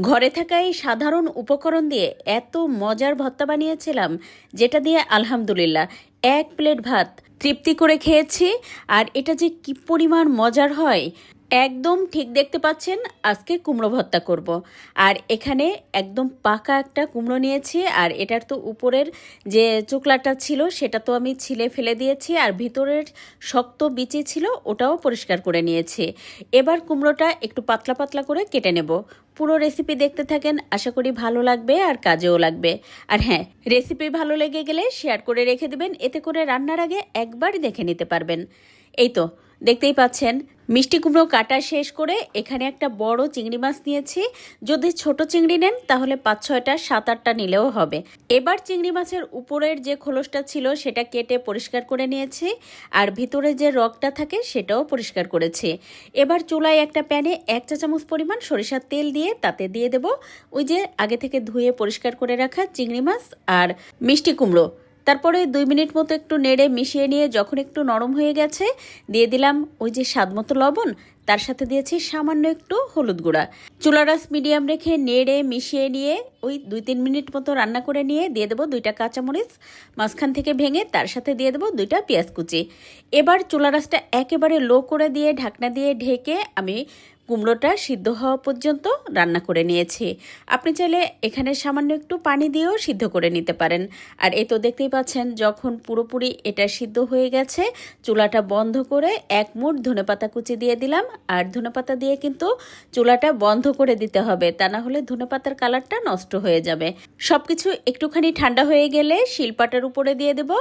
ঘরে থাকা এই সাধারণ উপকরণ দিয়ে এত মজার ভর্তা বানিয়েছিলাম, যেটা দিয়ে আলহামদুলিল্লাহ এক প্লেট ভাত তৃপ্তি করে খেয়েছি। আর এটা যে কি পরিমাণ মজার হয়, একদম ঠিক দেখতে পাচ্ছেন। আজকে কুমড়ো ভর্তা করব। আর এখানে একদম পাকা একটা কুমড়ো নিয়েছি, আর এটার তো উপরের যে চোকলাটা ছিল সেটা তো আমি ছিলে ফেলে দিয়েছি, আর ভিতরের শক্ত বিচি ছিল ওটাও পরিষ্কার করে নিয়েছি। এবার কুমড়োটা একটু পাতলা পাতলা করে কেটে নেব। পুরো রেসিপি দেখতে থাকেন, আশা করি ভালো লাগবে আর কাজেও লাগবে। আর হ্যাঁ, রেসিপি ভালো লেগে গেলে শেয়ার করে রেখে দেবেন, এতে করে রান্নার আগে একবার দেখে নিতে পারবেন। এই তো দেখতেই পাচ্ছেন, মিষ্টি কুমড়ো কাটা শেষ করে এখানে একটা বড় চিংড়ি মাছ নিয়েছি। যদি ছোট চিংড়ি নেন তাহলে 5-6টা 7-8টা নিলেও হবে। এবার চিংড়ি মাছের উপরের যে খোলসটা ছিল সেটা কেটে পরিষ্কার করে নিয়েছি, আর ভিতরে যে রগটা থাকে সেটাও পরিষ্কার করেছি। এবার চুলায় একটা প্যানে 1 চা চামচ পরিমাণ সরিষার তেল দিয়ে তাতে দিয়ে দেব ওই যে আগে থেকে ধুয়ে পরিষ্কার করে রাখা চিংড়ি মাছ আর মিষ্টি কুমড়ো। তারপরে 2 মিনিট মতো একটু নেড়ে মিশিয়ে নিয়ে যখন একটু নরম হয়ে গেছে, দিয়ে দিলাম ওই যে স্বাদ মতো লবণ, তার সাথে দিয়েছি সামান্য একটু হলুদ গুঁড়া। চুলার আঁচ মিডিয়াম রেখে নেড়ে মিশিয়ে নিয়ে ওই 2-3 মিনিট মতো রান্না করে নিয়ে দিয়ে দেবো 2টা কাঁচামরিচ মাঝখান থেকে ভেঙে, তার সাথে দিয়ে দেবো 2টা পেঁয়াজ কুচি। এবার চুলার আঁচটা একেবারে লো করে দিয়ে ঢাকনা দিয়ে ঢেকে আমি কুমড়োটা সিদ্ধ হওয়া পর্যন্ত রান্না করে নিয়েছি। আপনি চাইলে এখানে সামান্য একটু পানি দিয়েও সিদ্ধ করে নিতে পারেন। আর এই তো দেখতেই পাচ্ছেন, যখন পুরোপুরি এটা সিদ্ধ হয়ে গেছে, চুলাটা বন্ধ করে 1 মুঠ ধনেপাতা কুচি দিয়ে দিলাম। আর ধনেপাতা দিয়ে কিন্তু চুলাটা বন্ধ করে দিতে হবে, তা না হলে ধনেপাতার কালারটা নষ্ট হয়ে যাবে। সব কিছু একটুখানি ঠান্ডা হয়ে গেলে শিলপাটার উপরে দিয়ে দেব।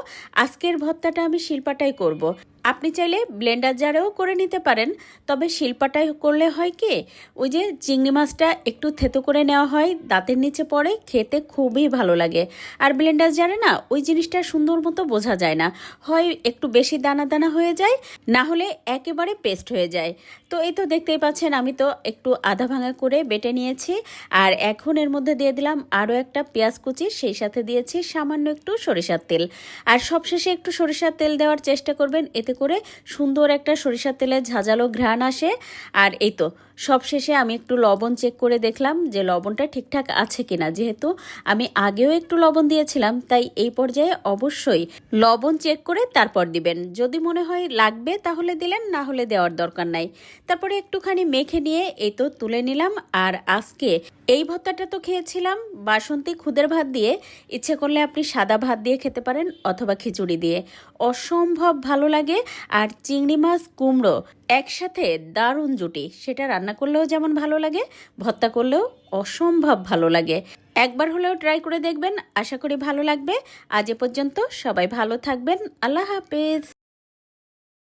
আজকের ভর্তাটা আমি শিলপাটাই করব। আপনি চাইলে ব্লেন্ডার জারেও করে নিতে পারেন, তবে শিলপাটায় করলে হয় কি, ওই যে চিংড়ি মাছটা একটু থেতো করে নেওয়া হয়, দাঁতের নিচে পড়ে, খেতে খুবই ভালো লাগে। আর ব্লেন্ডার জারে না ওই জিনিসটা সুন্দর মতো বোঝা যায় না, হয় একটু বেশি দানা দানা হয়ে যায়, না হলে একেবারে পেস্ট হয়ে যায়। তো এই তো দেখতেই পাচ্ছেন, আমি তো একটু আধা ভাঙা করে বেটে নিয়েছি। আর এখন এর মধ্যে দিয়ে দিলাম আরও একটা পেঁয়াজ কুচি, সেই সাথে দিয়েছি সামান্য একটু সরিষার তেল। আর সবশেষে একটু সরিষার তেল দেওয়ার চেষ্টা করবেন, এতে করে সুন্দর একটা সরিষার তেলের ঝাঁঝালো ঘ্রাণ আসে। আর এই তো সবশেষে আমি একটু লবণ চেক করে দেখলাম যে লবণটা ঠিকঠাক আছে কিনা। যেহেতু আমি আগেও একটু লবণ দিয়েছিলাম, তাই এই পর্যায়ে অবশ্যই লবণ চেক করে তারপর দিবেন। যদি মনে হয় লাগবে তাহলে দিলেন, না হলে দেওয়ার দরকার নাই। তারপরে একটুখানি মেখে নিয়ে এই তো তুলে নিলাম। আর আজকে এই ভর্তাটা তো খেয়েছিলাম বাসন্তী খুদের ভাত দিয়ে, ইচ্ছে করলে আপনি সাদা ভাত দিয়ে খেতে পারেন অথবা খিচুড়ি দিয়ে, অসম্ভব ভালো লাগে। আর চিংড়ি মাছ কুমড়ো একসাথে দারুণ জুটি, সেটা রান্না করলেও যেমন ভালো লাগে, ভর্তা করলেও অসম্ভব ভালো লাগে। একবার হলেও ট্রাই করে দেখবেন, আশা করি ভালো লাগবে। আজ এ পর্যন্ত, সবাই ভালো থাকবেন, আল্লাহ হাফেজ।